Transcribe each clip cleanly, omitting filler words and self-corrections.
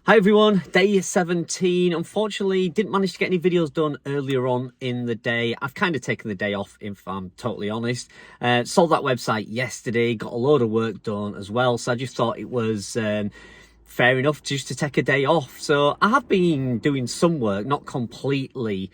Hi everyone, day 17. Unfortunately, didn't manage to get any videos done earlier on in the day. I've kind of taken the day off, if I'm totally honest. Sold that website yesterday, got a load of work done as well. So I just thought it was fair enough just to take a day off. So I have been doing some work, not completely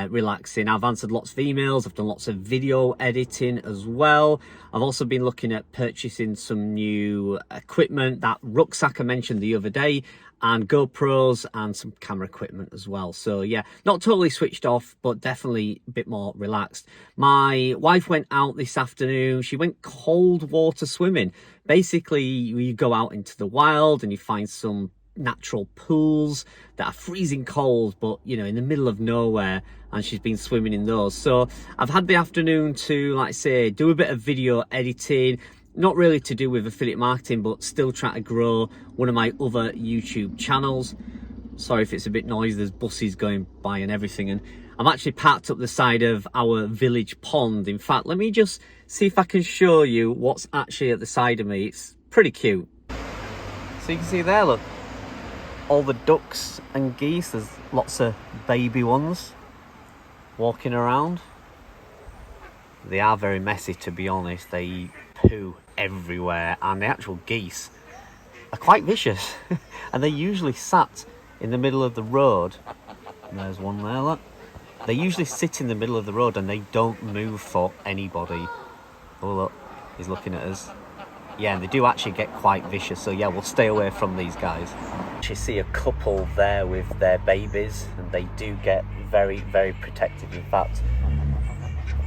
relaxing. I've answered lots of emails, I've done lots of video editing as well. I've also been looking at purchasing some new equipment, that rucksack I mentioned the other day, and GoPros and some camera equipment as well. So yeah, not totally switched off, but definitely a bit more relaxed. My wife went out this afternoon. She went cold water swimming. Basically, you go out into the wild and you find some natural pools that are freezing cold, but you know, in the middle of nowhere, and she's been swimming in those. So I've had the afternoon to, like I say, do a bit of video editing, not really to do with affiliate marketing, but still trying to grow one of my other YouTube channels. Sorry if it's a bit noisy, there's buses going by and everything, and I'm actually parked up the side of our village pond. In fact, let me just see if I can show you what's actually at the side of me. It's pretty cute. So you can see there, look, all the ducks and geese. There's lots of baby ones walking around. They are very messy, to be honest. They poo everywhere, and the actual geese are quite vicious. And they usually sat in the middle of the road. And there's one there, look. They usually sit in the middle of the road and they don't move for anybody. Oh look, he's looking at us. Yeah, and they do actually get quite vicious, so yeah, we'll stay away from these guys. You see a couple there with their babies, and they do get very, very protective. In fact,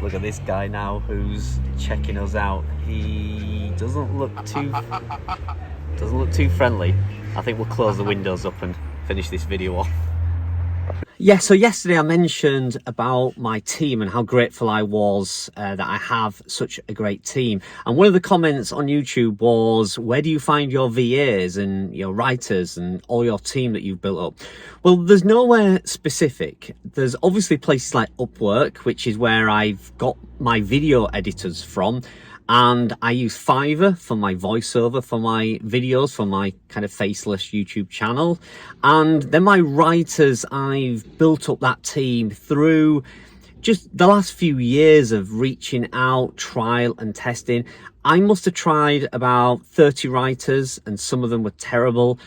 look at this guy now who's checking us out. He doesn't look too friendly. I think we'll close the windows up and finish this video off. Yeah, so yesterday I mentioned about my team and how grateful I was that I have such a great team. And one of the comments on YouTube was, where do you find your VAs and your writers and all your team that you've built up? Well, there's nowhere specific. There's obviously places like Upwork, which is where I've got my video editors from. And I use Fiverr for my voiceover, for my videos, for my kind of faceless YouTube channel. And then my writers, I've built up that team through just the last few years of reaching out, trial and testing. I must have tried about 30 writers, and some of them were terrible.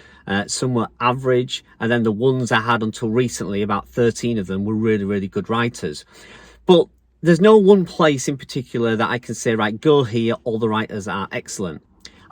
Some were average. And then the ones I had until recently, about 13 of them were really, really good writers. But there's no one place in particular that I can say, right, go here, all the writers are excellent.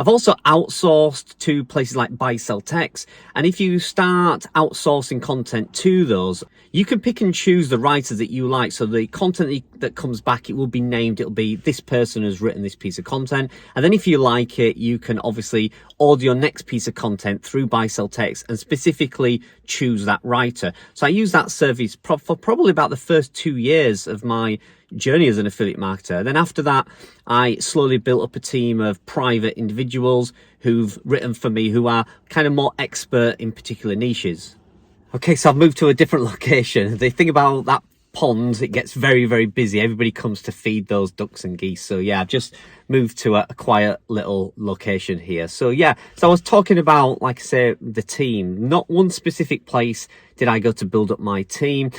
I've also outsourced to places like Buy Sell Text, and if you start outsourcing content to those, you can pick and choose the writers that you like. So the content that comes back, it will be named, it'll be this person has written this piece of content, and then if you like it, you can obviously order your next piece of content through Buy Sell Text and specifically choose that writer. So I use that service for probably about the first 2 years of my journey as an affiliate marketer. Then after that, I slowly built up a team of private individuals who've written for me, who are kind of more expert in particular niches. Okay, so I've moved to a different location. The thing about that pond, it gets very, very busy. Everybody comes to feed those ducks and geese. So yeah, I've just moved to a quiet little location here. So yeah, so I was talking about, like I say, the team. Not one specific place did I go to build up my team.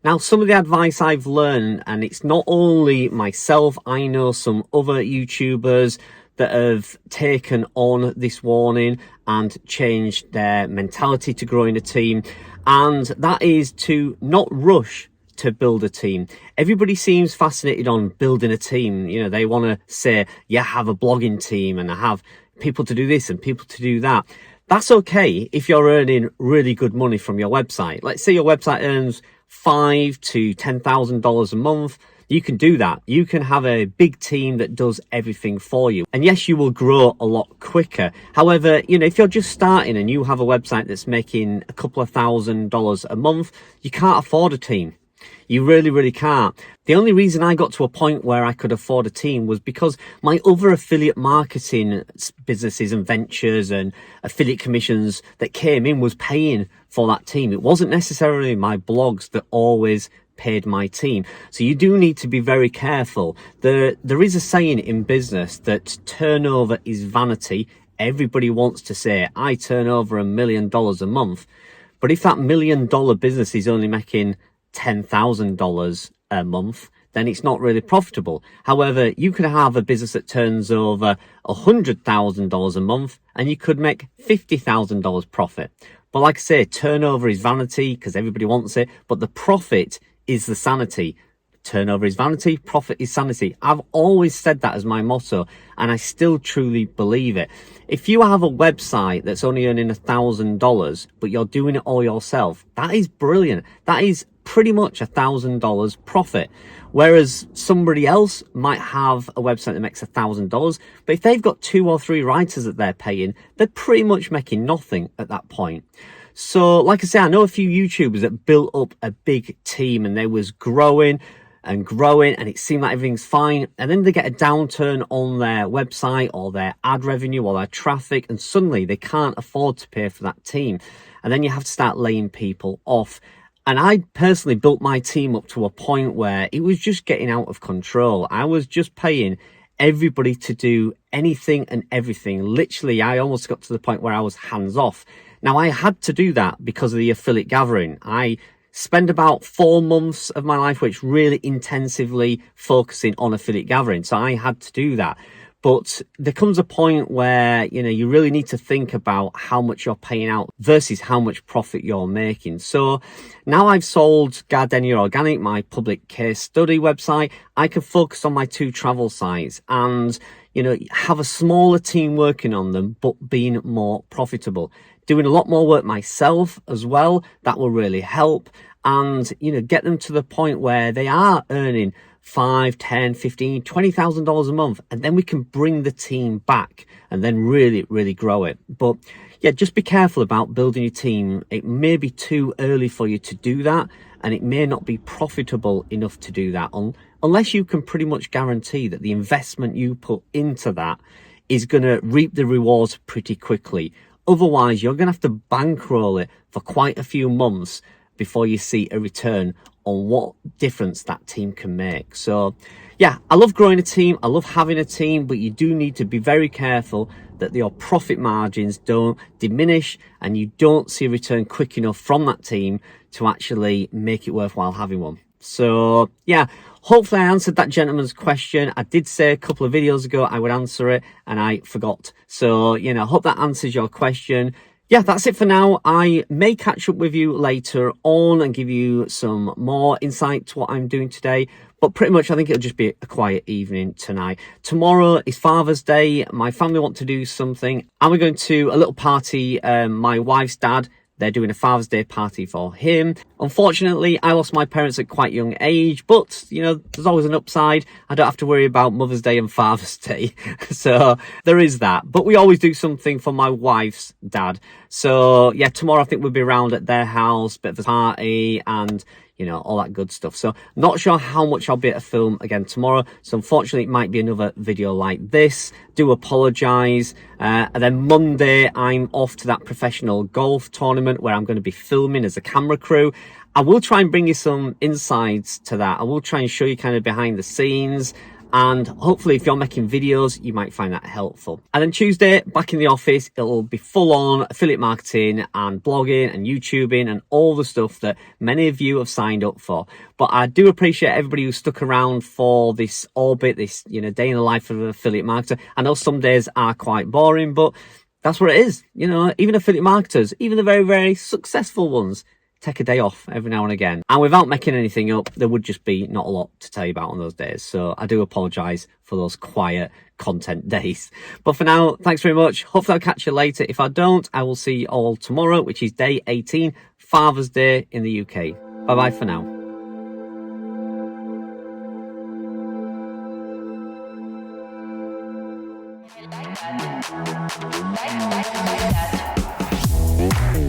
Now, some of the advice I've learned, and it's not only myself, I know some other YouTubers that have taken on this warning and changed their mentality to growing a team, and that is to not rush to build a team. Everybody seems fascinated on building a team. You know, they want to say, yeah, I have a blogging team and I have people to do this and people to do that. That's okay if you're earning really good money from your website. Let's say your website earns $5,000 to $10,000 a month. You can do that. You can have a big team that does everything for you. And yes, you will grow a lot quicker. However, you know, if you're just starting and you have a website that's making a couple of $1,000s a month, you can't afford a team. You really, really can't. The only reason I got to a point where I could afford a team was because my other affiliate marketing businesses and ventures and affiliate commissions that came in was paying for that team. It wasn't necessarily my blogs that always paid my team. So you do need to be very careful. There is a saying in business that turnover is vanity, Everybody wants to say, I turn over $1 million a month. But if that $1 million business is only making $10,000 a month, then it's not really profitable. However, you could have a business that turns over $100,000 a month and you could make $50,000 profit. But like I say, turnover is vanity because everybody wants it, but the profit is the sanity. Turnover is vanity, profit is sanity. I've always said that as my motto, and I still truly believe it. If you have a website that's only earning $1,000, but you're doing it all yourself, that is brilliant. That is pretty much $1,000 profit. Whereas somebody else might have a website that makes $1,000, but if they've got 2 or 3 writers that they're paying, they're pretty much making nothing at that point. So like I say, I know a few YouTubers that built up a big team and they was growing and it seemed like everything's fine, and then they get a downturn on their website or their ad revenue or their traffic, and suddenly they can't afford to pay for that team, and then you have to start laying people off. And I personally built my team up to a point where it was just getting out of control. I was just paying everybody to do anything and everything. Literally, I almost got to the point where I was hands off. Now, I had to do that because of the affiliate gathering. I spend about 4 months of my life which really intensively focusing on affiliate gathering, so I had to do that. But there comes a point where, you know, you really need to think about how much you're paying out versus how much profit you're making. So now I've sold Gardenia Organic, my public case study website, I can focus on my 2 travel sites and, you know, have a smaller team working on them, but being more profitable. Doing a lot more work myself as well, that will really help. And, you know, get them to the point where they are earning $5, $10, $15, $20,000 a month, and then we can bring the team back and then really grow it. But yeah, just be careful about building your team. It may be too early for you to do that, and it may not be profitable enough to do that unless you can pretty much guarantee that the investment you put into that is going to reap the rewards pretty quickly. Otherwise, you're going to have to bankroll it for quite a few months before you see a return on what difference that team can make. So yeah, I love growing a team, I love having a team, but you do need to be very careful that your profit margins don't diminish and you don't see a return quick enough from that team to actually make it worthwhile having one. So yeah, hopefully I answered that gentleman's question. I did say a couple of videos ago I would answer it and I forgot. So, you know, hope that answers your question. Yeah, that's it for now. I may catch up with you later on and give you some more insight to what I'm doing today. But pretty much I think it'll just be a quiet evening tonight. Tomorrow is Father's Day. My family want to do something. And we're going to a little party. My wife's dad, they're doing a Father's Day party for him. Unfortunately, I lost my parents at quite a young age, but, you know, there's always an upside. I don't have to worry about Mother's Day and Father's Day. So there is that. But we always do something for my wife's dad. So, yeah, tomorrow I think we'll be around at their house, bit of a party and, you know, all that good stuff. So not sure how much I'll be able to film again tomorrow. So unfortunately, it might be another video like this. Do apologise. And then Monday, I'm off to that professional golf tournament where I'm going to be filming as a camera crew. I will try and bring you some insights to that. I will try and show you kind of behind the scenes. And hopefully if you're making videos, you might find that helpful. And then Tuesday, back in the office, it'll be full on affiliate marketing and blogging and YouTubing and all the stuff that many of you have signed up for. But I do appreciate everybody who stuck around for this orbit, this, you know, day in the life of an affiliate marketer. I know some days are quite boring, but that's what it is. You know, even affiliate marketers, even the very, very successful ones, take a day off every now and again. And without making anything up, there would just be not a lot to tell you about on those days. So I do apologise for those quiet content days. But for now, thanks very much. Hopefully I'll catch you later. If I don't, I will see you all tomorrow, which is day 18, Father's Day in the UK. Bye-bye for now. Like that.